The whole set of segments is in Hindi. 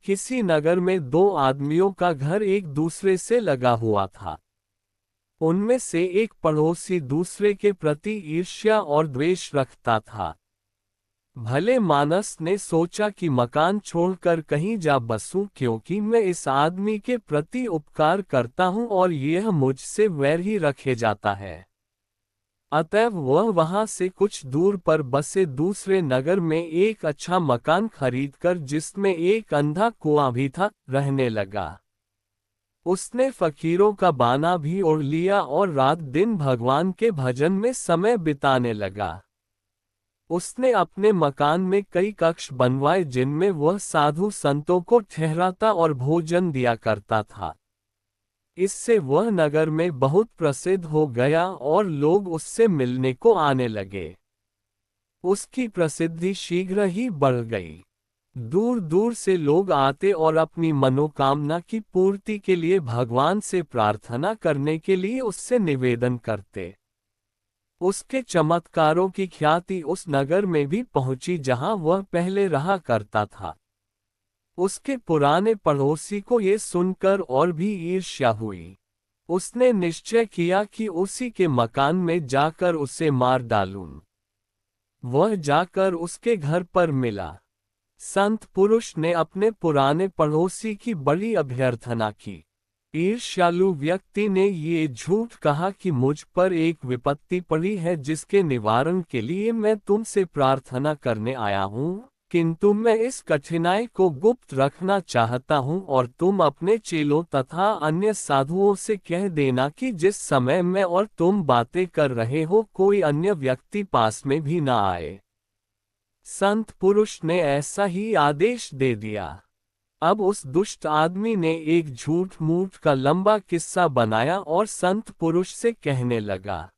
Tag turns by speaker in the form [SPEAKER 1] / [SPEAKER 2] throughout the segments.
[SPEAKER 1] किसी नगर में दो आदमियों का घर एक दूसरे से लगा हुआ था। उनमें से एक पड़ोसी दूसरे के प्रति ईर्ष्या और द्वेष रखता था। भले मानस ने सोचा कि मकान छोड़कर कहीं जा बसूं, क्योंकि मैं इस आदमी के प्रति उपकार करता हूं और यह मुझसे वैर ही रखे जाता है। अतएव वह वहां से कुछ दूर पर बसे दूसरे नगर में एक अच्छा मकान खरीदकर, जिसमें एक अंधा कुआं भी था, रहने लगा। उसने फकीरों का बाना भी ओढ़ लिया और रात दिन भगवान के भजन में समय बिताने लगा। उसने अपने मकान में कई कक्ष बनवाए, जिनमें वह साधु संतों को ठहराता और भोजन दिया करता था। इससे वह नगर में बहुत प्रसिद्ध हो गया और लोग उससे मिलने को आने लगे। उसकी प्रसिद्धि शीघ्र ही बढ़ गई। दूर दूर से लोग आते और अपनी मनोकामना की पूर्ति के लिए भगवान से प्रार्थना करने के लिए उससे निवेदन करते। उसके चमत्कारों की ख्याति उस नगर में भी पहुंची जहां वह पहले रहा करता था। उसके पुराने पड़ोसी को ये सुनकर और भी ईर्ष्या हुई। उसने निश्चय किया कि उसी के मकान में जाकर उसे मार डालूं। वह जाकर उसके घर पर मिला। संत पुरुष ने अपने पुराने पड़ोसी की बड़ी अभ्यर्थना की। ईर्ष्यालु व्यक्ति ने ये झूठ कहा कि मुझ पर एक विपत्ति पड़ी है, जिसके निवारण के लिए मैं तुमसे प्रार्थना करने आया हूँ, किंतु मैं इस कठिनाई को गुप्त रखना चाहता हूँ और तुम अपने चेलों तथा अन्य साधुओं से कह देना कि जिस समय मैं और तुम बातें कर रहे हो, कोई अन्य व्यक्ति पास में भी ना आए। संत पुरुष ने ऐसा ही आदेश दे दिया। अब उस दुष्ट आदमी ने एक झूठ मूठ का लंबा किस्सा बनाया और संत पुरुष से कहने लगा।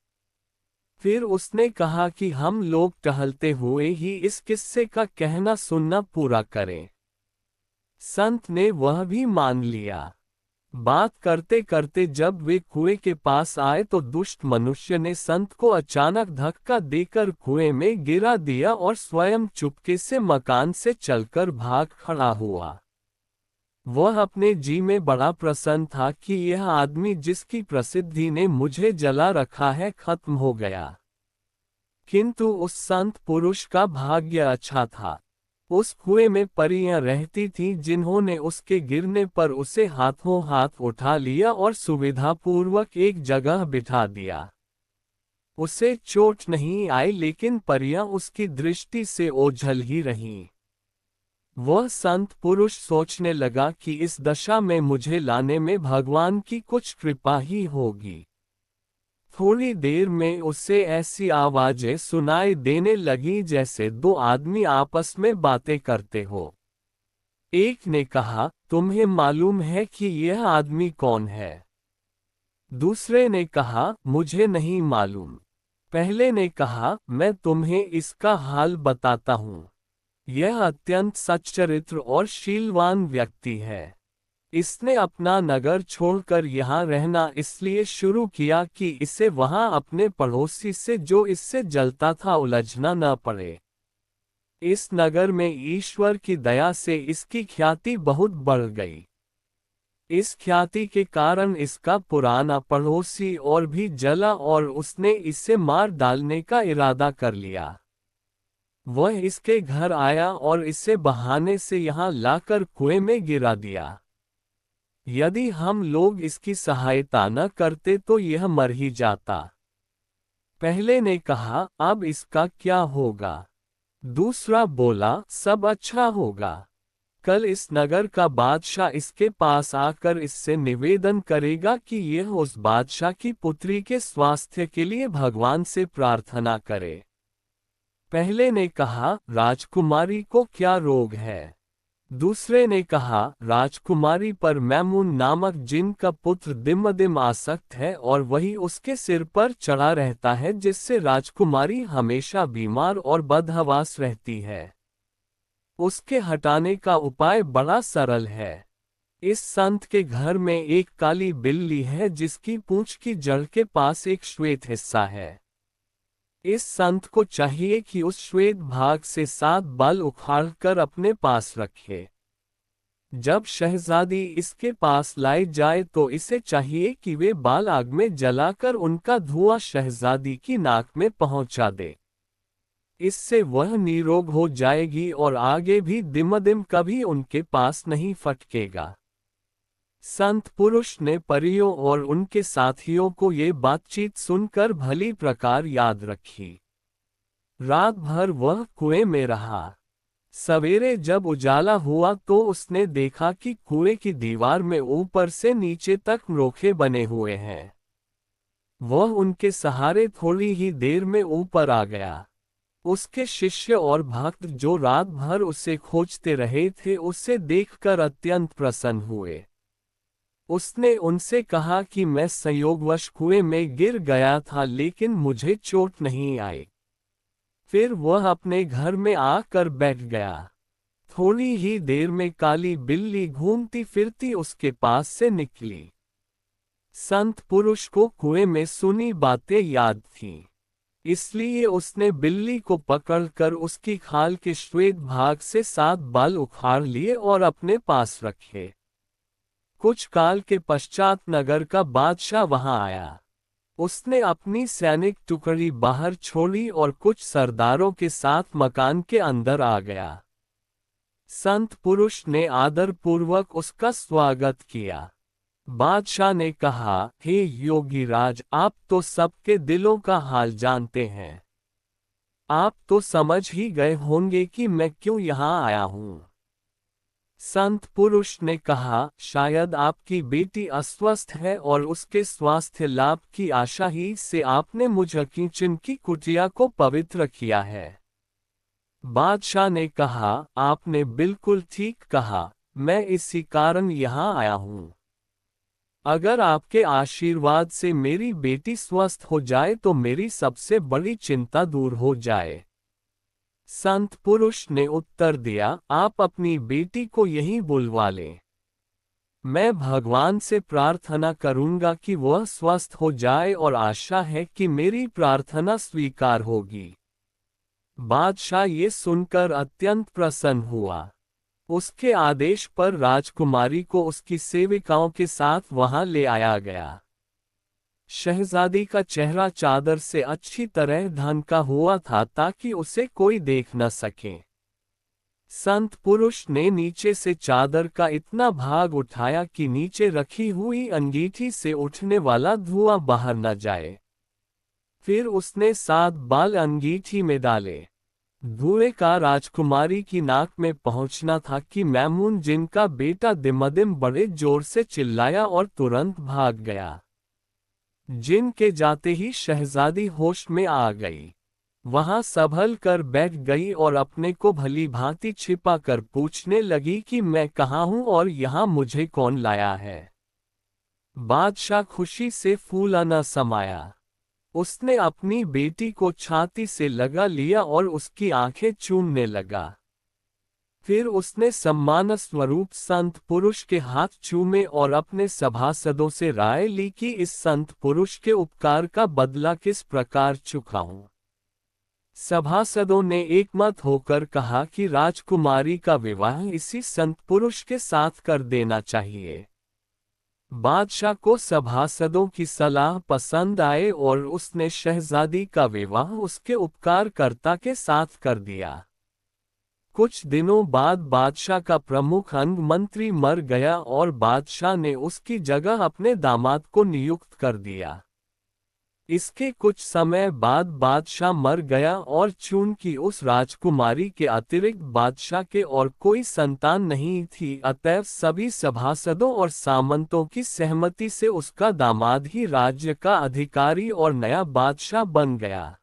[SPEAKER 1] फिर उसने कहा कि हम लोग टहलते हुए ही इस किस्से का कहना सुनना पूरा करें। संत ने वह भी मान लिया। बात करते करते जब वे कुएं के पास आए तो दुष्ट मनुष्य ने संत को अचानक धक्का देकर कुएं में गिरा दिया और स्वयं चुपके से मकान से चलकर भाग खड़ा हुआ। वह अपने जी में बड़ा प्रसन्न था कि यह आदमी जिसकी प्रसिद्धि ने मुझे जला रखा है, खत्म हो गया। किंतु उस संत पुरुष का भाग्य अच्छा था। उस कुएं में परियां रहती थीं, जिन्होंने उसके गिरने पर उसे हाथों हाथ उठा लिया और सुविधापूर्वक एक जगह बिठा दिया। उसे चोट नहीं आई, लेकिन परियां उसकी दृष्टि से ओझल ही रहीं। वह संत पुरुष सोचने लगा कि इस दशा में मुझे लाने में भगवान की कुछ कृपा ही होगी। थोड़ी देर में उसे ऐसी आवाजें सुनाई देने लगी जैसे दो आदमी आपस में बातें करते हो। एक ने कहा, तुम्हें मालूम है कि यह आदमी कौन है? दूसरे ने कहा, मुझे नहीं मालूम। पहले ने कहा, मैं तुम्हें इसका हाल बताता हूँ। यह अत्यंत सच्चरित्र और शीलवान व्यक्ति है। इसने अपना नगर छोड़कर यहाँ रहना इसलिए शुरू किया कि इसे वहाँ अपने पड़ोसी से, जो इससे जलता था, उलझना न पड़े। इस नगर में ईश्वर की दया से इसकी ख्याति बहुत बढ़ गई। इस ख्याति के कारण इसका पुराना पड़ोसी और भी जला और उसने इसे मार डालने का इरादा कर लिया। वह इसके घर आया और इसे बहाने से यहाँ लाकर कुएं में गिरा दिया। यदि हम लोग इसकी सहायता न करते तो यह मर ही जाता। पहले ने कहा, अब इसका क्या होगा? दूसरा बोला, सब अच्छा होगा। कल इस नगर का बादशाह इसके पास आकर इससे निवेदन करेगा कि यह उस बादशाह की पुत्री के स्वास्थ्य के लिए भगवान से प्रार्थना करे। पहले ने कहा, राजकुमारी को क्या रोग है? दूसरे ने कहा, राजकुमारी पर मैमून नामक जिन का पुत्र दिम आसक्त है और वही उसके सिर पर चढ़ा रहता है, जिससे राजकुमारी हमेशा बीमार और बदहवास रहती है। उसके हटाने का उपाय बड़ा सरल है। इस संत के घर में एक काली बिल्ली है, जिसकी पूंछ की जड़ के पास एक श्वेत हिस्सा है। इस संत को चाहिए कि उस श्वेत भाग से 7 बाल उखाड़कर अपने पास रखे। जब शहजादी इसके पास लाई जाए तो इसे चाहिए कि वे बाल आग में जलाकर उनका धुआं शहजादी की नाक में पहुंचा दे। इससे वह निरोग हो जाएगी और आगे भी दिमदिम कभी उनके पास नहीं फटकेगा। संत पुरुष ने परियों और उनके साथियों को ये बातचीत सुनकर भली प्रकार याद रखी। रात भर वह कुएं में रहा। सवेरे जब उजाला हुआ तो उसने देखा कि कुएं की दीवार में ऊपर से नीचे तक रोखे बने हुए हैं। वह उनके सहारे थोड़ी ही देर में ऊपर आ गया। उसके शिष्य और भक्त जो रात भर उसे खोजते रहे थे उसे देखकर अत्यंत प्रसन्न हुए। उसने उनसे कहा कि मैं संयोगवश कुएं में गिर गया था लेकिन मुझे चोट नहीं आई। फिर वह अपने घर में आकर बैठ गया। थोड़ी ही देर में काली बिल्ली घूमती फिरती उसके पास से निकली। संत पुरुष को कुएं में सुनी बातें याद थीं, इसलिए उसने बिल्ली को पकड़कर उसकी खाल के श्वेत भाग से 7 बाल उखाड़ लिए और अपने पास रखे। कुछ काल के पश्चात नगर का बादशाह वहां आया। उसने अपनी सैनिक टुकड़ी बाहर छोड़ी और कुछ सरदारों के साथ मकान के अंदर आ गया। संत पुरुष ने आदरपूर्वक उसका स्वागत किया। बादशाह ने कहा, हे योगी राज, आप तो सबके दिलों का हाल जानते हैं। आप तो समझ ही गए होंगे कि मैं क्यों यहाँ आया हूँ। संत पुरुष ने कहा, शायद आपकी बेटी अस्वस्थ है और उसके स्वास्थ्य लाभ की आशा ही से आपने मुझ किचन की कुटिया को पवित्र किया है। बादशाह ने कहा, आपने बिल्कुल ठीक कहा, मैं इसी कारण यहाँ आया हूँ। अगर आपके आशीर्वाद से मेरी बेटी स्वस्थ हो जाए तो मेरी सबसे बड़ी चिंता दूर हो जाए। संत पुरुष ने उत्तर दिया, आप अपनी बेटी को यहीं बुलवा लें। मैं भगवान से प्रार्थना करूंगा कि वह स्वस्थ हो जाए और आशा है कि मेरी प्रार्थना स्वीकार होगी। बादशाह ये सुनकर अत्यंत प्रसन्न हुआ। उसके आदेश पर राजकुमारी को उसकी सेविकाओं के साथ वहां ले आया गया। शहजादी का चेहरा चादर से अच्छी तरह ढका हुआ था ताकि उसे कोई देख न सके। संत पुरुष ने नीचे से चादर का इतना भाग उठाया कि नीचे रखी हुई अंगीठी से उठने वाला धुआं बाहर न जाए। फिर उसने 7 बाल अंगीठी में डाले। धुएं का राजकुमारी की नाक में पहुंचना था कि मैमून जिनका बेटा दिमदिम बड़े जोर से चिल्लाया और तुरंत भाग गया। जिन के जाते ही शहजादी होश में आ गई। वहां संभल कर बैठ गई और अपने को भली भांति छिपा कर पूछने लगी कि मैं कहाँ हूँ और यहाँ मुझे कौन लाया है। बादशाह खुशी से फूला न समाया। उसने अपनी बेटी को छाती से लगा लिया और उसकी आंखें चूमने लगा। फिर उसने सम्मान स्वरूप संत पुरुष के हाथ चूमे और अपने सभासदों से राय ली कि इस संत पुरुष के उपकार का बदला किस प्रकार चुकाऊं। सभासदों ने एकमत होकर कहा कि राजकुमारी का विवाह इसी संत पुरुष के साथ कर देना चाहिए। बादशाह को सभासदों की सलाह पसंद आए और उसने शहजादी का विवाह उसके उपकारकर्ता के साथ कर दिया। कुछ दिनों बाद बादशाह का प्रमुख अंग मंत्री मर गया और बादशाह ने उसकी जगह अपने दामाद को नियुक्त कर दिया। इसके कुछ समय बाद बादशाह मर गया और चूंकि उस राजकुमारी के अतिरिक्त बादशाह के और कोई संतान नहीं थी, अतएव सभी सभासदों और सामंतों की सहमति से उसका दामाद ही राज्य का अधिकारी और नया बादशाह बन गया।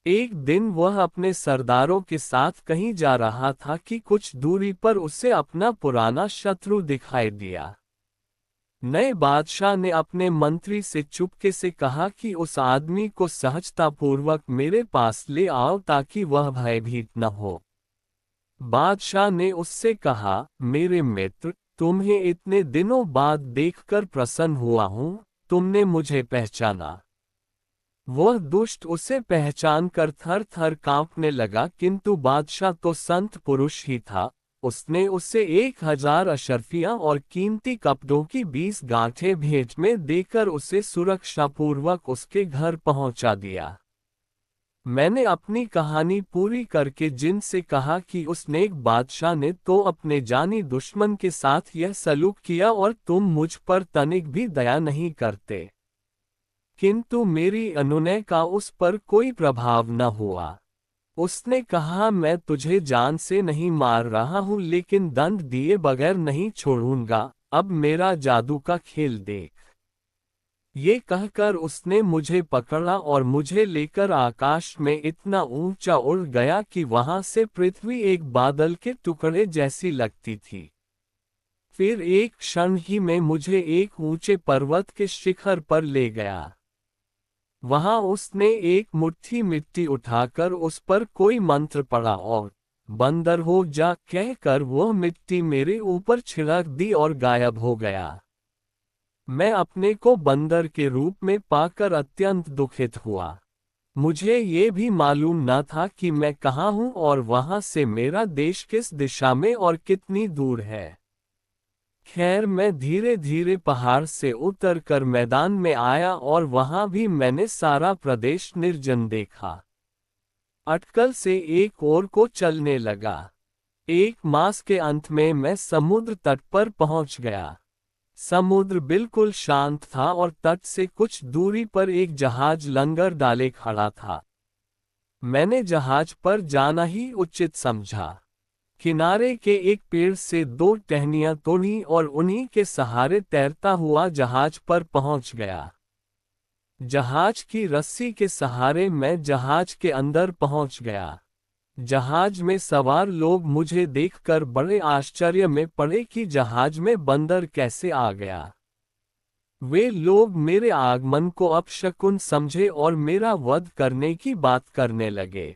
[SPEAKER 1] एक दिन वह अपने सरदारों के साथ कहीं जा रहा था कि कुछ दूरी पर उसे अपना पुराना शत्रु दिखाई दिया। नए बादशाह ने अपने मंत्री से चुपके से कहा कि उस आदमी को सहजतापूर्वक मेरे पास ले आओ ताकि वह भयभीत न हो। बादशाह ने उससे कहा, मेरे मित्र, तुम्हें इतने दिनों बाद देखकर प्रसन्न हुआ हूँ, तुमने मुझे पहचाना। वह दुष्ट उसे पहचान कर थर थर कांपने लगा, किंतु बादशाह तो संत पुरुष ही था। उसने उसे 1000 अशर्फियां और कीमती कपड़ों की 20 गांठें भेंट में देकर उसे सुरक्षापूर्वक उसके घर पहुंचा दिया। मैंने अपनी कहानी पूरी करके जिन से कहा कि उस नेक बादशाह ने तो अपने जानी दुश्मन के साथ यह सलूक किया और तुम मुझ पर तनिक भी दया नहीं करते। किंतु मेरी अनुनय का उस पर कोई प्रभाव न हुआ। उसने कहा, मैं तुझे जान से नहीं मार रहा हूं लेकिन दंड दिए बगैर नहीं छोड़ूंगा, अब मेरा जादू का खेल देख। ये कहकर उसने मुझे पकड़ा और मुझे लेकर आकाश में इतना ऊंचा उड़ गया कि वहां से पृथ्वी एक बादल के टुकड़े जैसी लगती थी। फिर एक क्षण ही में मुझे एक ऊंचे पर्वत के शिखर पर ले गया। वहां उसने एक मुट्ठी मिट्टी उठाकर उस पर कोई मंत्र पढ़ा और बंदर हो जा कहकर वह मिट्टी मेरे ऊपर छिड़क दी और गायब हो गया। मैं अपने को बंदर के रूप में पाकर अत्यंत दुखित हुआ। मुझे ये भी मालूम न था कि मैं कहाँ हूँ और वहां से मेरा देश किस दिशा में और कितनी दूर है। खैर मैं धीरे धीरे पहाड़ से उतरकर मैदान में आया और वहां भी मैंने सारा प्रदेश निर्जन देखा। अटकल से एक ओर को चलने लगा। 1 मास के अंत में मैं समुद्र तट पर पहुंच गया। समुद्र बिल्कुल शांत था और तट से कुछ दूरी पर एक जहाज लंगर डाले खड़ा था। मैंने जहाज पर जाना ही उचित समझा। किनारे के एक पेड़ से 2 टहनियां तोड़ी और उन्हीं के सहारे तैरता हुआ जहाज पर पहुंच गया। जहाज की रस्सी के सहारे मैं जहाज के अंदर पहुंच गया। जहाज में सवार लोग मुझे देखकर बड़े आश्चर्य में पड़े कि जहाज में बंदर कैसे आ गया। वे लोग मेरे आगमन को अपशकुन समझे और मेरा वध करने की बात करने लगे।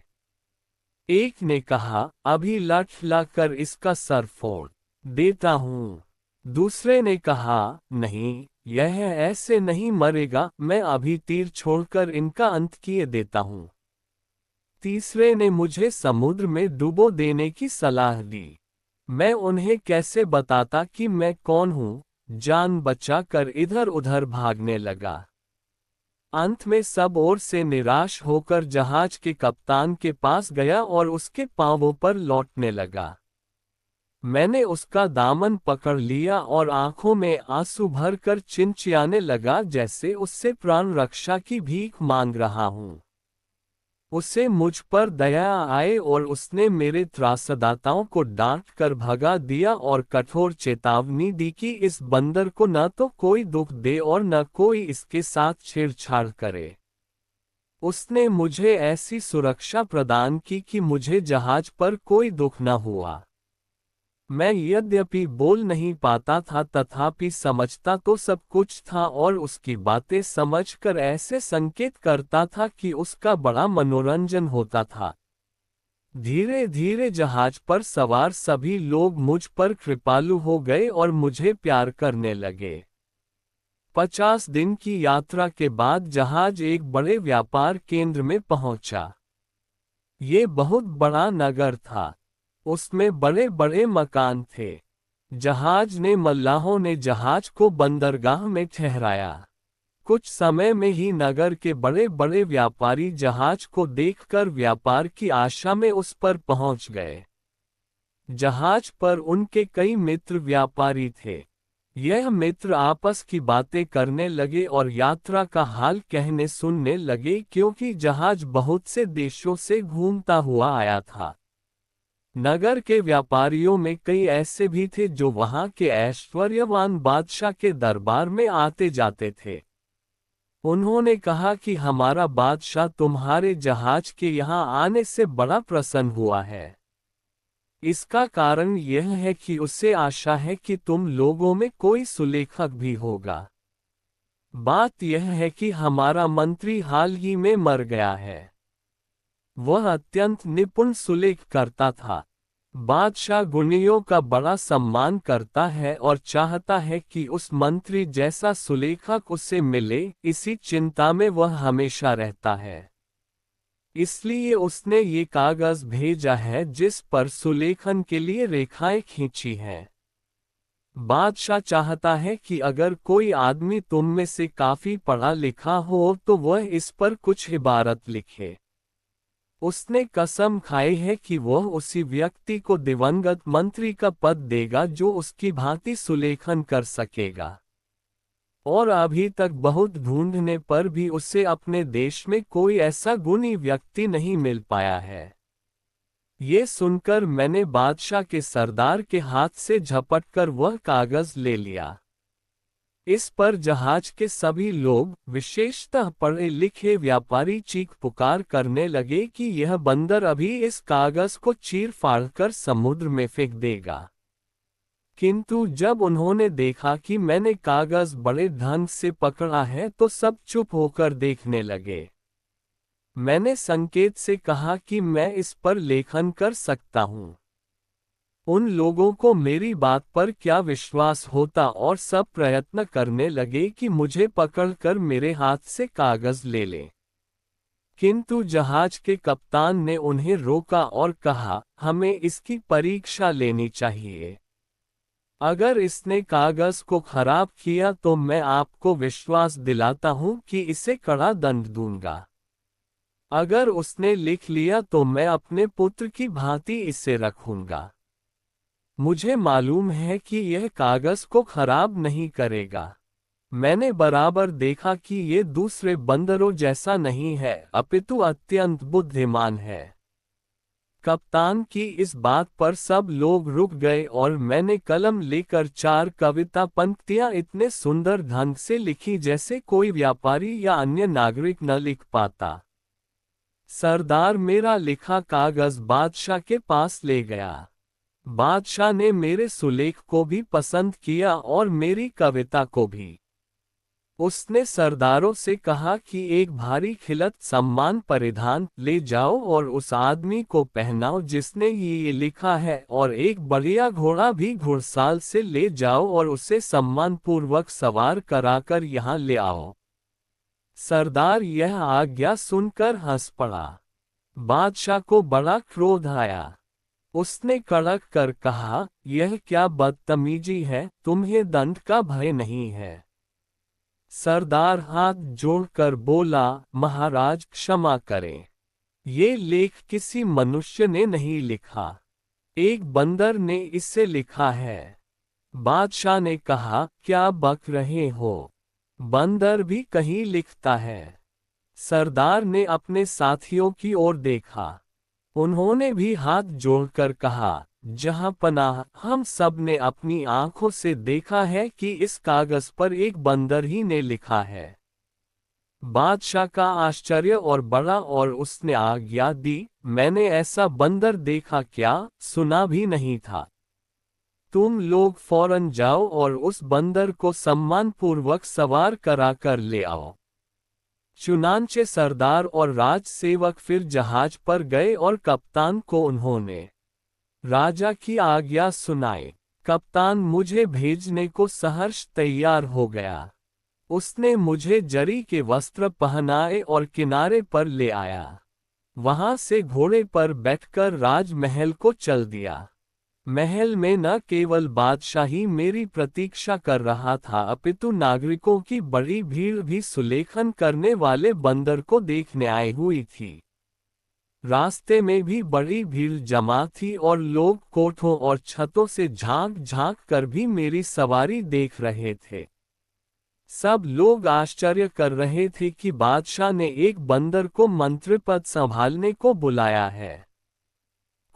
[SPEAKER 1] एक ने कहा, अभी लाठ लाकर इसका सर फोड़ देता हूँ। दूसरे ने कहा, नहीं, यह ऐसे नहीं मरेगा, मैं अभी तीर छोड़कर इनका अंत किए देता हूँ। तीसरे ने मुझे समुद्र में डुबो देने की सलाह दी। मैं उन्हें कैसे बताता कि मैं कौन हूँ, जान बचाकर इधर उधर भागने लगा। अंत में सब ओर से निराश होकर जहाज के कप्तान के पास गया और उसके पांवों पर लौटने लगा। मैंने उसका दामन पकड़ लिया और आंखों में आंसू भरकर चिंचियाने लगा जैसे उससे प्राण रक्षा की भीख मांग रहा हूँ। उसे मुझ पर दया आए और उसने मेरे त्रासदाताओं को डांट कर भगा दिया और कठोर चेतावनी दी कि इस बंदर को न तो कोई दुख दे और न कोई इसके साथ छेड़छाड़ करे। उसने मुझे ऐसी सुरक्षा प्रदान की कि मुझे जहाज पर कोई दुख न हुआ। मैं यद्यपि बोल नहीं पाता था तथापि समझता तो सब कुछ था और उसकी बातें समझकर ऐसे संकेत करता था कि उसका बड़ा मनोरंजन होता था। धीरे धीरे जहाज पर सवार सभी लोग मुझ पर कृपालु हो गए और मुझे प्यार करने लगे। 50 दिन की यात्रा के बाद जहाज एक बड़े व्यापार केंद्र में पहुंचा। ये बहुत बड़ा नगर था। उसमें बड़े बड़े मकान थे। जहाज ने मल्लाहों ने जहाज को बंदरगाह में ठहराया। कुछ समय में ही नगर के बड़े बड़े व्यापारी जहाज को देखकर व्यापार की आशा में उस पर पहुंच गए। जहाज पर उनके कई मित्र व्यापारी थे। यह मित्र आपस की बातें करने लगे और यात्रा का हाल कहने सुनने लगे क्योंकि जहाज बहुत से देशों से घूमता हुआ आया था। नगर के व्यापारियों में कई ऐसे भी थे जो वहां के ऐश्वर्यवान बादशाह के दरबार में आते जाते थे। उन्होंने कहा कि हमारा बादशाह तुम्हारे जहाज के यहाँ आने से बड़ा प्रसन्न हुआ है। इसका कारण यह है कि उसे आशा है कि तुम लोगों में कोई सुलेखक भी होगा। बात यह है कि हमारा मंत्री हाल ही में मर गया है। वह अत्यंत निपुण सुलेख करता था। बादशाह गुणियों का बड़ा सम्मान करता है और चाहता है कि उस मंत्री जैसा सुलेखक उसे मिले, इसी चिंता में वह हमेशा रहता है। इसलिए उसने ये कागज भेजा है जिस पर सुलेखन के लिए रेखाएं खींची हैं। बादशाह चाहता है कि अगर कोई आदमी तुम में से काफी पढ़ा लिखा हो तो वह इस पर कुछ इबारत लिखे। उसने कसम खाई है कि वह उसी व्यक्ति को दिवंगत मंत्री का पद देगा जो उसकी भांति सुलेखन कर सकेगा। और अभी तक बहुत ढूंढने पर भी उसे अपने देश में कोई ऐसा गुणी व्यक्ति नहीं मिल पाया है। ये सुनकर मैंने बादशाह के सरदार के हाथ से झपटकर वह कागज ले लिया। इस पर जहाज के सभी लोग, विशेषतः पढ़े लिखे व्यापारी, चीख पुकार करने लगे कि यह बंदर अभी इस कागज को चीर फाड़ कर समुद्र में फेंक देगा। किंतु जब उन्होंने देखा कि मैंने कागज बड़े ढंग से पकड़ा है तो सब चुप होकर देखने लगे। मैंने संकेत से कहा कि मैं इस पर लेखन कर सकता हूँ। उन लोगों को मेरी बात पर क्या विश्वास होता और सब प्रयत्न करने लगे कि मुझे पकड़कर मेरे हाथ से कागज ले लें। किंतु जहाज के कप्तान ने उन्हें रोका और कहा, हमें इसकी परीक्षा लेनी चाहिए। अगर इसने कागज को खराब किया तो मैं आपको विश्वास दिलाता हूं कि इसे कड़ा दंड दूंगा। अगर उसने लिख लिया तो मैं अपने पुत्र की भांति इसे रखूंगा। मुझे मालूम है कि यह कागज को खराब नहीं करेगा। मैंने बराबर देखा कि ये दूसरे बंदरों जैसा नहीं है, अपितु अत्यंत बुद्धिमान है। कप्तान की इस बात पर सब लोग रुक गए और मैंने कलम लेकर 4 कविता पंक्तियां इतने सुंदर ढंग से लिखी जैसे कोई व्यापारी या अन्य नागरिक न लिख पाता। सरदार मेरा लिखा कागज बादशाह के पास ले गया। बादशाह ने मेरे सुलेख को भी पसंद किया और मेरी कविता को भी। उसने सरदारों से कहा कि एक भारी खिलत सम्मान परिधान ले जाओ और उस आदमी को पहनाओ जिसने ये लिखा है, और एक बढ़िया घोड़ा भी घुड़साल से ले जाओ और उसे सम्मानपूर्वक सवार कराकर यहाँ ले आओ। सरदार यह आज्ञा सुनकर हंस पड़ा। बादशाह को बड़ा क्रोध आया। उसने कड़क कर कहा, यह क्या बदतमीजी है, तुम्हें दंड का भय नहीं है। सरदार हाथ जोड़कर बोला, महाराज क्षमा करें, ये लेख किसी मनुष्य ने नहीं लिखा, एक बंदर ने इसे लिखा है। बादशाह ने कहा, क्या बक रहे हो, बंदर भी कहीं लिखता है। सरदार ने अपने साथियों की ओर देखा। उन्होंने भी हाथ जोड़कर कहा, जहां पनाह, हम सब ने अपनी आंखों से देखा है कि इस कागज पर एक बंदर ही ने लिखा है। बादशाह का आश्चर्य और बड़ा और उसने आज्ञा दी, मैंने ऐसा बंदर देखा क्या, सुना भी नहीं था। तुम लोग फौरन जाओ और उस बंदर को सम्मानपूर्वक सवार कराकर ले आओ। चुनांचे सरदार और राजसेवक फिर जहाज पर गए और कप्तान को उन्होंने राजा की आज्ञा सुनाई। कप्तान मुझे भेजने को सहर्ष तैयार हो गया। उसने मुझे जरी के वस्त्र पहनाए और किनारे पर ले आया। वहां से घोड़े पर बैठकर राजमहल को चल दिया। महल में न केवल बादशाह ही मेरी प्रतीक्षा कर रहा था, अपितु नागरिकों की बड़ी भीड़ भी सुलेखन करने वाले बंदर को देखने आई हुई थी। रास्ते में भी बड़ी भीड़ जमा थी और लोग कोठों और छतों से झांक झांक कर भी मेरी सवारी देख रहे थे। सब लोग आश्चर्य कर रहे थे कि बादशाह ने एक बंदर को मंत्रिपद संभालने को बुलाया है।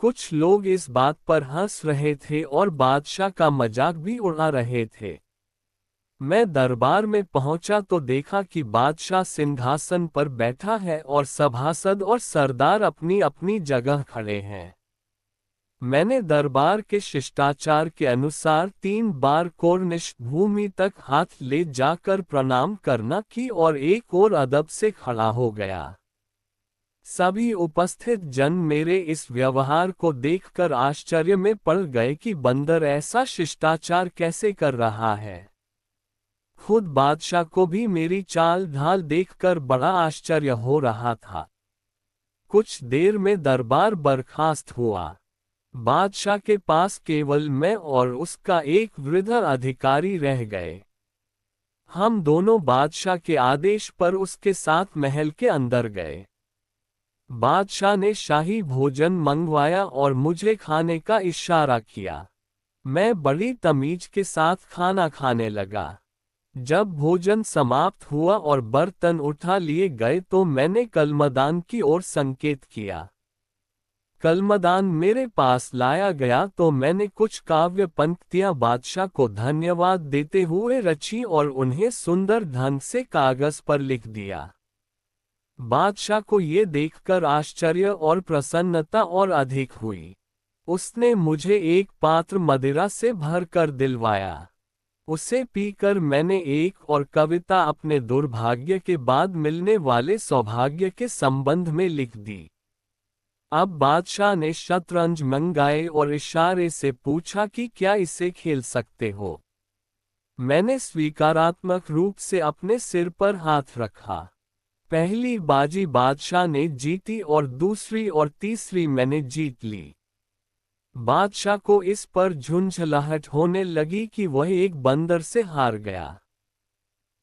[SPEAKER 1] कुछ लोग इस बात पर हंस रहे थे और बादशाह का मजाक भी उड़ा रहे थे। मैं दरबार में पहुंचा तो देखा कि बादशाह सिंहासन पर बैठा है और सभासद और सरदार अपनी अपनी जगह खड़े हैं। मैंने दरबार के शिष्टाचार के अनुसार 3 बार कोर्निश भूमि तक हाथ ले जाकर प्रणाम करना की और एक और अदब से खड़ा हो गया। सभी उपस्थित जन मेरे इस व्यवहार को देखकर आश्चर्य में पड़ गए कि बंदर ऐसा शिष्टाचार कैसे कर रहा है। खुद बादशाह को भी मेरी चाल ढाल देखकर बड़ा आश्चर्य हो रहा था। कुछ देर में दरबार बर्खास्त हुआ। बादशाह के पास केवल मैं और उसका एक वृद्ध अधिकारी रह गए। हम दोनों बादशाह के आदेश पर उसके साथ महल के अंदर गए। बादशाह ने शाही भोजन मंगवाया और मुझे खाने का इशारा किया। मैं बड़ी तमीज के साथ खाना खाने लगा। जब भोजन समाप्त हुआ और बर्तन उठा लिए गए तो मैंने कलमदान की ओर संकेत किया। कलमदान मेरे पास लाया गया तो मैंने कुछ काव्य पंक्तियां बादशाह को धन्यवाद देते हुए रची और उन्हें सुंदर ढंग से कागज पर लिख दिया। बादशाह को ये देखकर आश्चर्य और प्रसन्नता और अधिक हुई। उसने मुझे एक पात्र मदिरा से भरकर दिलवाया। उसे पीकर मैंने एक और कविता अपने दुर्भाग्य के बाद मिलने वाले सौभाग्य के संबंध में लिख दी। अब बादशाह ने शतरंज मंगाए और इशारे से पूछा कि क्या इसे खेल सकते हो। मैंने स्वीकारात्मक रूप से अपने सिर पर हाथ रखा। पहली बाजी बादशाह ने जीती और दूसरी और तीसरी मैंने जीत ली। बादशाह को इस पर झुंझलाहट होने लगी कि वह एक बंदर से हार गया।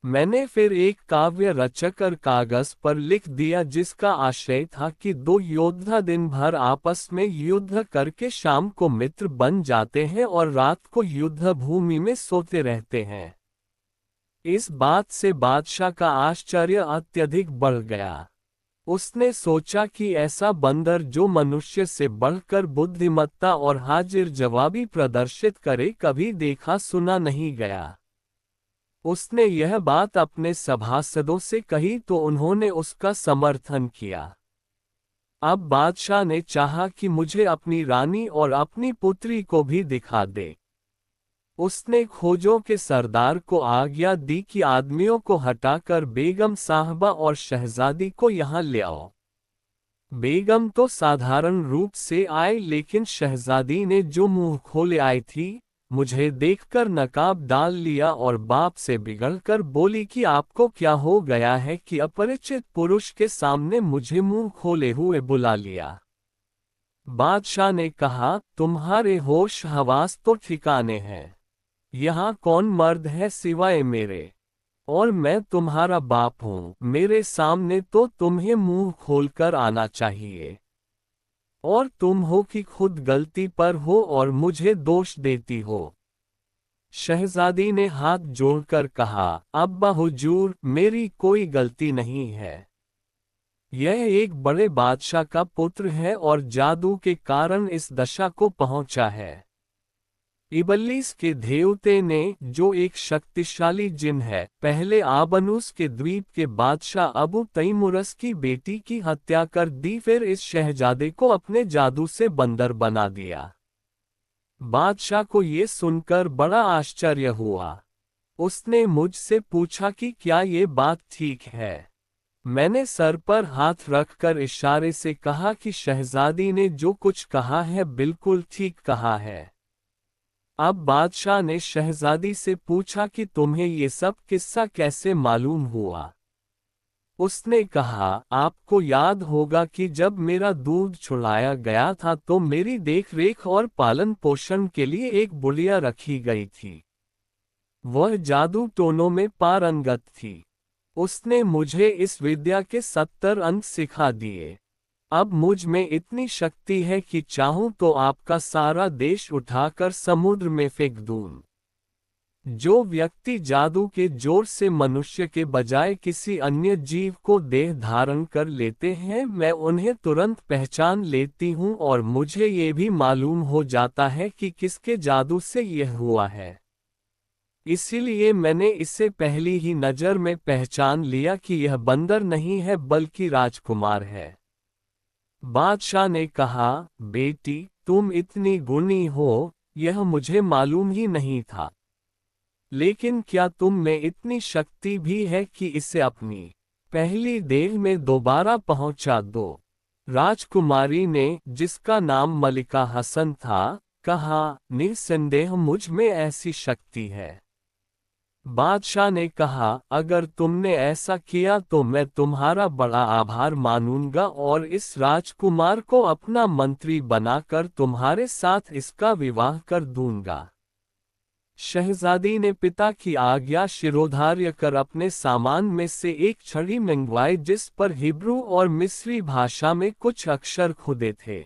[SPEAKER 1] मैंने फिर एक काव्य रचकर कागज पर लिख दिया जिसका आशय था कि दो योद्धा दिन भर आपस में युद्ध करके शाम को मित्र बन जाते हैं और रात को युद्ध भूमि में सोते रहते हैं। इस बात से बादशाह का आश्चर्य अत्यधिक बढ़ गया। उसने सोचा कि ऐसा बंदर जो मनुष्य से बढ़कर बुद्धिमत्ता और हाजिर जवाबी प्रदर्शित करे कभी देखा सुना नहीं गया। उसने यह बात अपने सभासदों से कही तो उन्होंने उसका समर्थन किया। अब बादशाह ने चाहा कि मुझे अपनी रानी और अपनी पुत्री को भी दिखा दे। उसने खोजों के सरदार को आज्ञा दी कि आदमियों को हटाकर बेगम साहबा और शहजादी को यहाँ ले आओ। बेगम तो साधारण रूप से आई लेकिन शहजादी ने जो मुंह खोले आई थी, मुझे देखकर नकाब डाल लिया और बाप से बिगड़कर बोली कि आपको क्या हो गया है कि अपरिचित पुरुष के सामने मुझे मुंह खोले हुए बुला लिया। बादशाह ने कहा, तुम्हारे होश हवास तो ठिकाने हैं। यहाँ कौन मर्द है सिवाय मेरे, और मैं तुम्हारा बाप हूँ। मेरे सामने तो तुम्हें मुंह खोलकर आना चाहिए, और तुम हो कि खुद गलती पर हो और मुझे दोष देती हो। शहजादी ने हाथ जोड़कर कहा, अब्बा हुजूर, मेरी कोई गलती नहीं है। यह एक बड़े बादशाह का पुत्र है और जादू के कारण इस दशा को पहुंचा है। इबलीस के देवते ने, जो एक शक्तिशाली जिन है, पहले आबनूस के द्वीप के बादशाह अबू तैमुरस की बेटी की हत्या कर दी, फिर इस शहजादे को अपने जादू से बंदर बना दिया। बादशाह को ये सुनकर बड़ा आश्चर्य हुआ। उसने मुझसे पूछा कि क्या ये बात ठीक है। मैंने सर पर हाथ रखकर इशारे से कहा कि शहजादी ने जो कुछ कहा है बिल्कुल ठीक कहा है। अब बादशाह ने शहजादी से पूछा कि तुम्हें ये सब किस्सा कैसे मालूम हुआ। उसने कहा, आपको याद होगा कि जब मेरा दूध छुड़ाया गया था तो मेरी देखरेख और पालन पोषण के लिए एक बुढ़िया रखी गई थी। वह जादू टोनों में पारंगत थी। उसने मुझे इस विद्या के 70 अंक सिखा दिए। अब मुझ में इतनी शक्ति है कि चाहूं तो आपका सारा देश उठाकर समुद्र में फेंक दूं। जो व्यक्ति जादू के जोर से मनुष्य के बजाय किसी अन्य जीव को देह धारण कर लेते हैं, मैं उन्हें तुरंत पहचान लेती हूं और मुझे ये भी मालूम हो जाता है कि किसके जादू से यह हुआ है। इसीलिए मैंने इसे पहली ही नज़र में पहचान लिया कि यह बंदर नहीं है बल्कि राजकुमार है। बादशाह ने कहा, बेटी, तुम इतनी गुणी हो, यह मुझे मालूम ही नहीं था। लेकिन क्या तुम में इतनी शक्ति भी है कि इसे अपनी पहली देह में दोबारा पहुंचा दो? राजकुमारी ने, जिसका नाम मलिका हसन था, कहा, निस्संदेह मुझ में ऐसी शक्ति है। बादशाह ने कहा, अगर तुमने ऐसा किया तो मैं तुम्हारा बड़ा आभार मानूंगा और इस राजकुमार को अपना मंत्री बनाकर तुम्हारे साथ इसका विवाह कर दूंगा। शहजादी ने पिता की आज्ञा शिरोधार्य कर अपने सामान में से एक छड़ी मंगवाई जिस पर हिब्रू और मिस्री भाषा में कुछ अक्षर खुदे थे।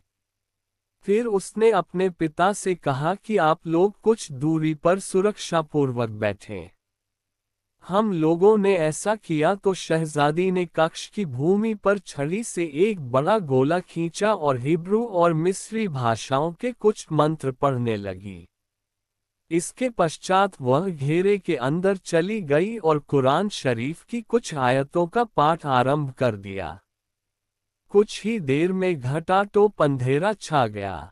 [SPEAKER 1] फिर उसने अपने पिता से कहा कि आप लोग कुछ दूरी पर सुरक्षापूर्वक बैठें। हम लोगों ने ऐसा किया तो शहजादी ने कक्ष की भूमि पर छड़ी से एक बड़ा गोला खींचा और हिब्रू और मिस्री भाषाओं के कुछ मंत्र पढ़ने लगी। इसके पश्चात वह घेरे के अंदर चली गई और कुरान शरीफ की कुछ आयतों का पाठ आरंभ कर दिया। कुछ ही देर में घटाटोप अंधेरा छा गया।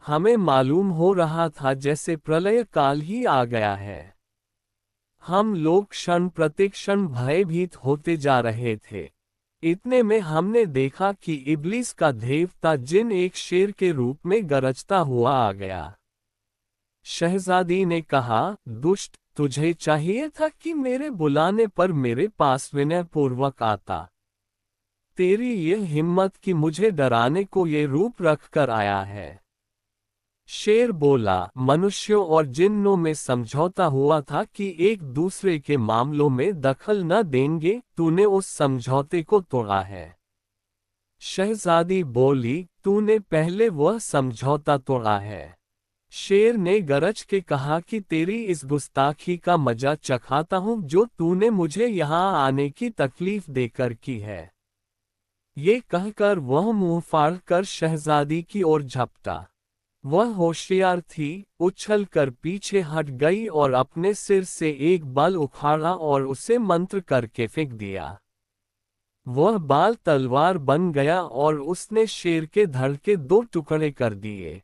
[SPEAKER 1] हमें मालूम हो रहा था जैसे प्रलय काल ही आ गया है। हम लोग क्षण प्रतिक्षण भयभीत होते जा रहे थे। इतने में हमने देखा कि इब्लीस का देवता जिन एक शेर के रूप में गरजता हुआ आ गया। शहजादी ने कहा, दुष्ट, तुझे चाहिए था कि मेरे बुलाने पर मेरे पास विनय पूर्वक आता। तेरी यह हिम्मत कि मुझे डराने को ये रूप रख कर आया है। शेर बोला, मनुष्यों और जिन्नों में समझौता हुआ था कि एक दूसरे के मामलों में दखल न देंगे, तूने उस समझौते को तोड़ा है। शहजादी बोली, तूने पहले वह समझौता तोड़ा है। शेर ने गरज के कहा कि तेरी इस गुस्ताखी का मजा चखाता हूं जो तूने मुझे यहां आने की तकलीफ देकर की है। ये कहकर वह मुंह फाड़ कर शहजादी की ओर झपटा। वह होशियार थी, उछल कर पीछे हट गई और अपने सिर से एक बाल उखाड़ा और उसे मंत्र करके फेंक दिया। वह बाल तलवार बन गया और उसने शेर के धड़ के 2 टुकड़े कर दिए।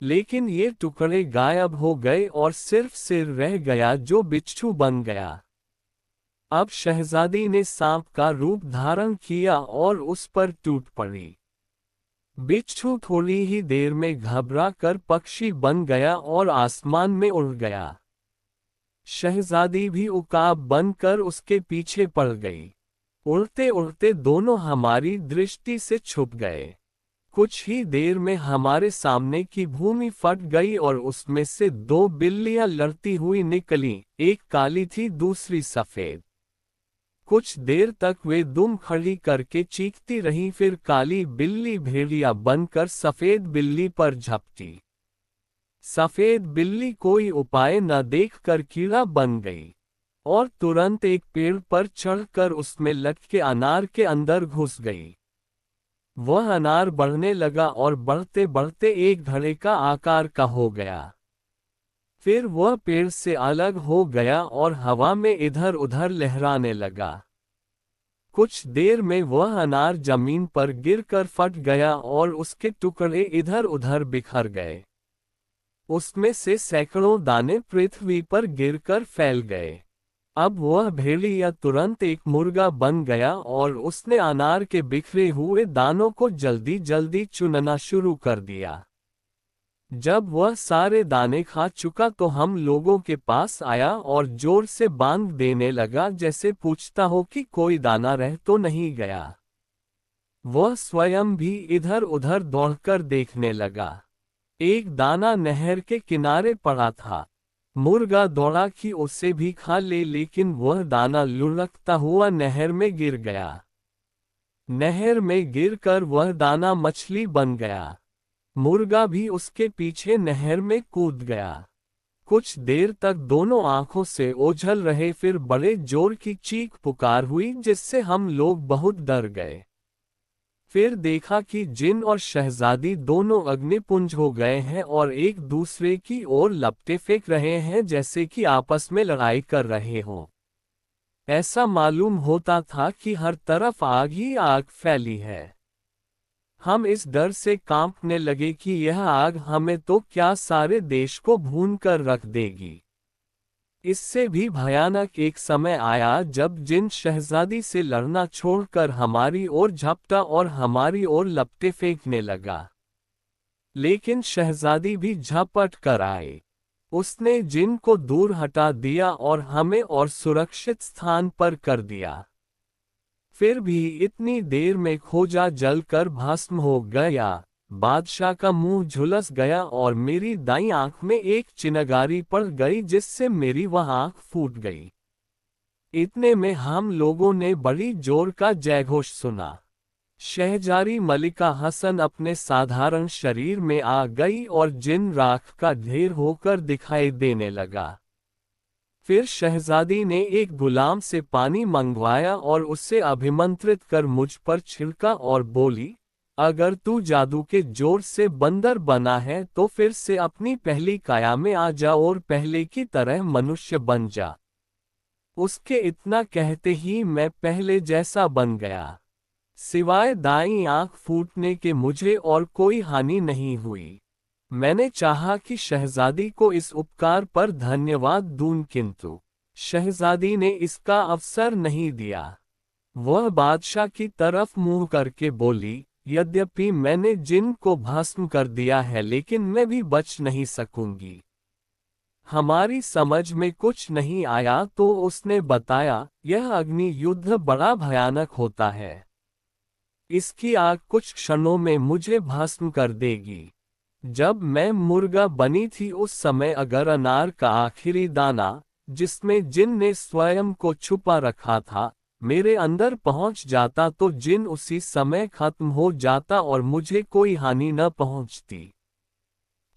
[SPEAKER 1] लेकिन ये टुकड़े गायब हो गए और सिर्फ सिर रह गया जो बिच्छू बन गया। अब शहजादी ने सांप का रूप धारण किया और उस पर टूट पड़ी। बिच्छू थोड़ी ही देर में घबरा कर पक्षी बन गया और आसमान में उड़ गया। शहजादी भी उकाब बनकर उसके पीछे पड़ गई। उड़ते उड़ते दोनों हमारी दृष्टि से छुप गए। कुछ ही देर में हमारे सामने की भूमि फट गई और उसमें से 2 बिल्लियां लड़ती हुई निकलीं, एक काली थी दूसरी सफेद। कुछ देर तक वे दुम खड़ी करके चीखती रहीं, फिर काली बिल्ली भेड़िया बनकर सफेद बिल्ली पर झपटी। सफेद बिल्ली कोई उपाय न देखकर कीड़ा बन गई और तुरंत एक पेड़ पर चढ़कर उसमें लटके अनार के अंदर घुस गई। वह अनार बढ़ने लगा और बढ़ते बढ़ते एक घड़े का आकार का हो गया। फिर वह पेड़ से अलग हो गया और हवा में इधर उधर लहराने लगा। कुछ देर में वह अनार जमीन पर गिरकर फट गया और उसके टुकड़े इधर उधर बिखर गए। उसमें से सैकड़ों दाने पृथ्वी पर गिरकर फैल गए। अब वह भेड़िया तुरंत एक मुर्गा बन गया और उसने अनार के बिखरे हुए दानों को जल्दी जल्दी चुनना शुरू कर दिया। जब वह सारे दाने खा चुका तो हम लोगों के पास आया और जोर से बांग देने लगा जैसे पूछता हो कि कोई दाना रह तो नहीं गया। वह स्वयं भी इधर उधर दौड़कर देखने लगा। एक दाना नहर के किनारे पड़ा था। मुर्गा दौड़ा कि उसे भी खा ले, लेकिन वह दाना लुढ़कता हुआ नहर में गिर गया। नहर में गिरकर वह दाना मछली बन गया। मुर्गा भी उसके पीछे नहर में कूद गया। कुछ देर तक दोनों आंखों से ओझल रहे, फिर बड़े जोर की चीख पुकार हुई जिससे हम लोग बहुत डर गए। फिर देखा कि जिन और शहजादी दोनों अग्निपुंज हो गए हैं और एक दूसरे की ओर लपटे फेंक रहे हैं जैसे कि आपस में लड़ाई कर रहे हों। ऐसा मालूम होता था कि हर तरफ आग ही आग फैली है। हम इस डर से कांपने लगे कि यह आग हमें तो क्या सारे देश को भून कर रख देगी। इससे भी भयानक एक समय आया जब जिन शहजादी से लड़ना छोड़कर हमारी ओर झपटा और हमारी ओर लपटे फेंकने लगा। लेकिन शहजादी भी झपट कर आई। उसने जिन को दूर हटा दिया और हमें और सुरक्षित स्थान पर कर दिया। फिर भी इतनी देर में खोजा जलकर भस्म हो गया। बादशाह का मुंह झुलस गया और मेरी दाईं आंख में एक चिनगारी पड़ गई जिससे मेरी वह आंख फूट गई। इतने में हम लोगों ने बड़ी जोर का जयघोष सुना। शहजादी मलिका हसन अपने साधारण शरीर में आ गई और जिन राख का ढेर होकर दिखाई देने लगा। फिर शहजादी ने एक गुलाम से पानी मंगवाया और उससे अभिमंत्रित कर मुझ पर छिड़का और बोली, अगर तू जादू के जोर से बंदर बना है तो फिर से अपनी पहली काया में आ जा और पहले की तरह मनुष्य बन जा। उसके इतना कहते ही मैं पहले जैसा बन गया। सिवाय दाईं आंख फूटने के मुझे और कोई हानि नहीं हुई। मैंने चाहा कि शहजादी को इस उपकार पर धन्यवाद दूं किंतु शहजादी ने इसका अवसर नहीं दिया। वह बादशाह की तरफ मुंह करके बोली, यद्यपि मैंने जिन को भस्म कर दिया है लेकिन मैं भी बच नहीं सकूंगी। हमारी समझ में कुछ नहीं आया तो उसने बताया, यह अग्नि युद्ध बड़ा भयानक होता है। इसकी आग कुछ क्षणों में मुझे भस्म कर देगी। जब मैं मुर्गा बनी थी उस समय अगर अनार का आखिरी दाना, जिसमें जिन ने स्वयं को छुपा रखा था, मेरे अंदर पहुंच जाता तो जिन उसी समय खत्म हो जाता और मुझे कोई हानि न पहुंचती।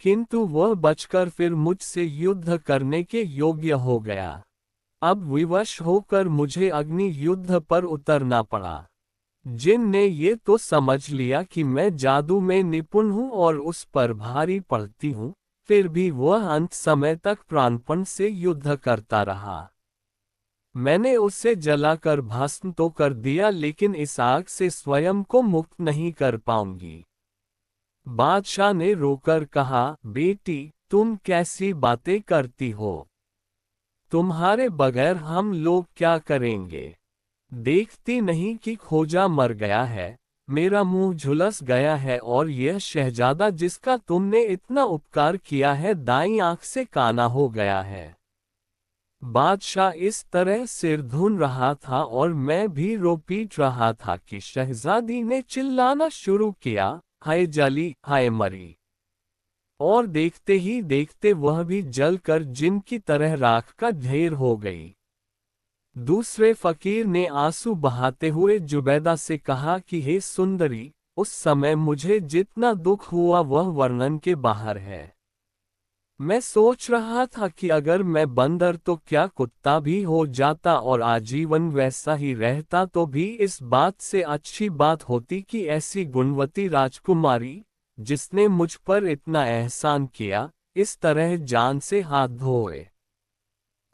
[SPEAKER 1] किंतु वह बचकर फिर मुझसे युद्ध करने के योग्य हो गया। अब विवश होकर मुझे अग्नि युद्ध पर उतरना पड़ा। जिन ने ये तो समझ लिया कि मैं जादू में निपुण हूँ और उस पर भारी पड़ती हूँ, फिर भी वह अंत समय तक प्राणपण से युद्ध करता रहा। मैंने उसे जलाकर भस्म तो कर दिया लेकिन इस आग से स्वयं को मुक्त नहीं कर पाऊंगी। बादशाह ने रोकर कहा, बेटी तुम कैसी बातें करती हो? तुम्हारे बगैर हम लोग क्या करेंगे? देखती नहीं कि खोजा मर गया है, मेरा मुंह झुलस गया है और यह शहजादा जिसका तुमने इतना उपकार किया है दाईं आंख से काना हो गया है। बादशाह इस तरह सिर धुन रहा था और मैं भी रो पीट रहा था कि शहजादी ने चिल्लाना शुरू किया, हाय जली हाय मरी। और देखते ही देखते वह भी जलकर जिन की तरह राख का ढेर हो गई। दूसरे फकीर ने आंसू बहाते हुए जुबैदा से कहा कि हे सुंदरी, उस समय मुझे जितना दुख हुआ वह वर्णन के बाहर है। मैं सोच रहा था कि अगर मैं बंदर तो क्या कुत्ता भी हो जाता और आजीवन वैसा ही रहता तो भी इस बात से अच्छी बात होती कि ऐसी गुणवती राजकुमारी, जिसने मुझ पर इतना एहसान किया, इस तरह जान से हाथ धोए।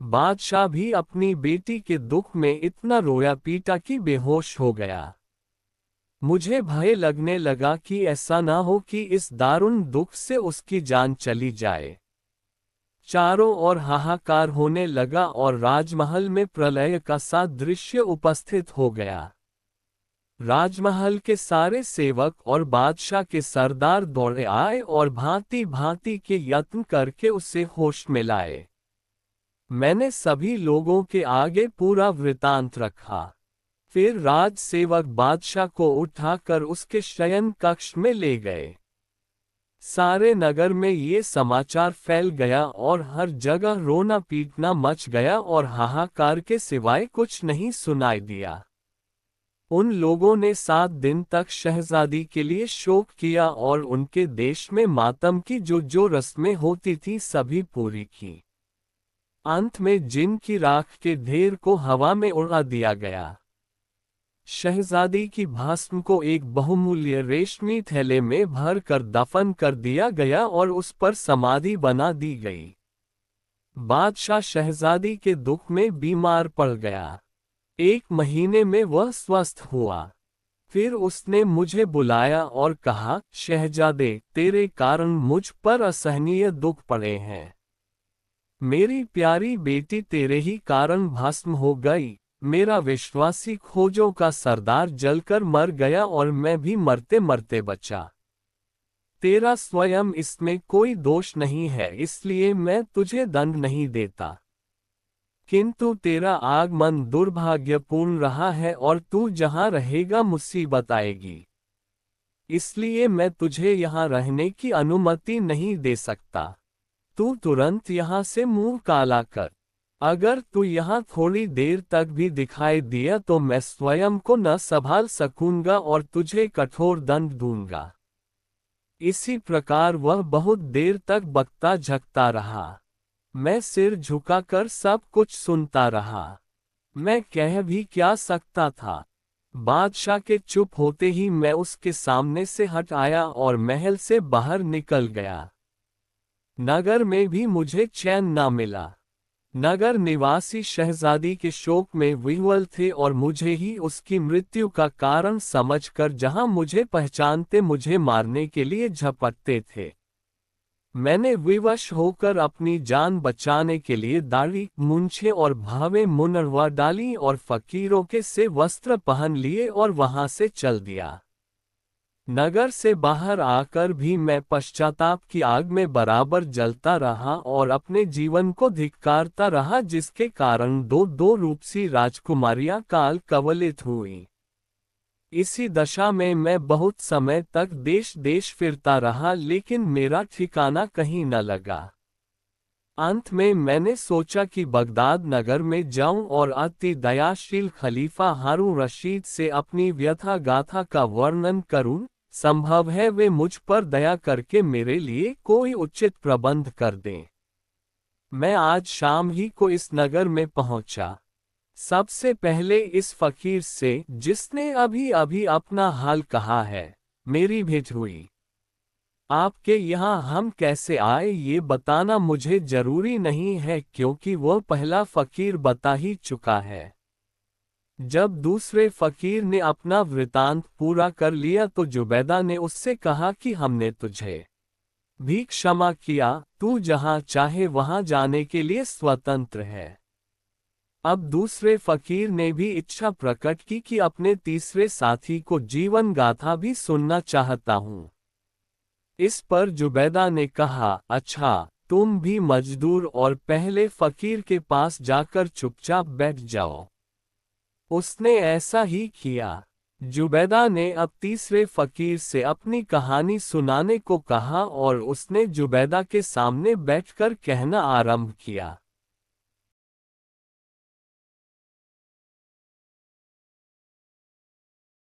[SPEAKER 1] बादशाह भी अपनी बेटी के दुख में इतना रोया पीटा कि बेहोश हो गया। मुझे भय लगने लगा कि ऐसा ना हो कि इस दारुण दुख से उसकी जान चली जाए। चारों ओर हाहाकार होने लगा और राजमहल में प्रलय का सा दृश्य उपस्थित हो गया। राजमहल के सारे सेवक और बादशाह के सरदार दौड़े आए और भांति भांति के यत्न करके उसे होश में लाए। मैंने सभी लोगों के आगे पूरा वृतांत रखा। फिर राज सेवक बादशाह को उठाकर उसके शयन कक्ष में ले गए। सारे नगर में ये समाचार फैल गया और हर जगह रोना पीटना मच गया और हाहाकार के सिवाय कुछ नहीं सुनाई दिया। उन लोगों ने 7 दिन तक शहजादी के लिए शोक किया और उनके देश में मातम की जो रस्में होती थी सभी पूरी की। अंत में जिन की राख के ढेर को हवा में उड़ा दिया गया। शहजादी की भस्म को एक बहुमूल्य रेशमी थैले में भर कर दफन कर दिया गया और उस पर समाधि बना दी गई। बादशाह शहजादी के दुख में बीमार पड़ गया। 1 महीने में वह स्वस्थ हुआ। फिर उसने मुझे बुलाया और कहा, शहजादे, तेरे कारण मुझ पर असहनीय दुख पड़े हैं। मेरी प्यारी बेटी तेरे ही कारण भस्म हो गई। मेरा विश्वासी खोजों का सरदार जलकर मर गया और मैं भी मरते मरते बचा। तेरा स्वयं इसमें कोई दोष नहीं है, इसलिए मैं तुझे दंड नहीं देता। किंतु तेरा आगमन दुर्भाग्यपूर्ण रहा है और तू जहां रहेगा मुसीबत आएगी। इसलिए मैं तुझे यहाँ रहने की अनुमति नहीं दे सकता। तू तुरंत यहाँ से मुंह काला कर। अगर तू यहाँ थोड़ी देर तक भी दिखाई दिया तो मैं स्वयं को न संभाल सकूंगा और तुझे कठोर दंड दूंगा। इसी प्रकार वह बहुत देर तक बकता झकता रहा। मैं सिर झुकाकर सब कुछ सुनता रहा। मैं कह भी क्या सकता था। बादशाह के चुप होते ही मैं उसके सामने से हट आया और महल से बाहर निकल गया। नगर में भी मुझे चैन न मिला। नगर निवासी शहजादी के शोक में विह्वल थे और मुझे ही उसकी मृत्यु का कारण समझकर जहां मुझे पहचानते मुझे मारने के लिए झपटते थे। मैंने विवश होकर अपनी जान बचाने के लिए दाढ़ी, मूंछें और भावें मुनरवा डाली और फकीरों के से वस्त्र पहन लिए और वहां से चल दिया। नगर से बाहर आकर भी मैं पश्चाताप की आग में बराबर जलता रहा और अपने जीवन को धिक्कारता रहा, जिसके कारण दो रूपसी राजकुमारियां काल कवलित हुईं। इसी दशा में मैं बहुत समय तक देश देश फिरता रहा, लेकिन मेरा ठिकाना कहीं न लगा। अंत में मैंने सोचा कि बगदाद नगर में जाऊं और अति दयाशील खलीफा हारून रशीद से अपनी व्यथा गाथा का वर्णन करूं। संभव है वे मुझ पर दया करके मेरे लिए कोई उचित प्रबंध कर दें। मैं आज शाम ही को इस नगर में पहुंचा। सबसे पहले इस फकीर से, जिसने अभी अभी अपना हाल कहा है, मेरी भेंट हुई। आपके यहाँ हम कैसे आए ये बताना मुझे जरूरी नहीं है, क्योंकि वह पहला फकीर बता ही चुका है। जब दूसरे फकीर ने अपना वृतांत पूरा कर लिया तो जुबैदा ने उससे कहा कि हमने तुझे भी क्षमा किया, तू जहाँ चाहे वहाँ जाने के लिए स्वतंत्र है। अब दूसरे फकीर ने भी इच्छा प्रकट की कि अपने तीसरे साथी को जीवन गाथा भी सुनना चाहता हूँ। इस पर जुबैदा ने कहा, अच्छा, तुम भी मजदूर और पहले फकीर के पास जाकर चुपचाप बैठ जाओ। उसने ऐसा ही किया। जुबैदा ने अब तीसरे फकीर से अपनी कहानी सुनाने को कहा और उसने जुबैदा के सामने बैठकर कहना आरंभ किया।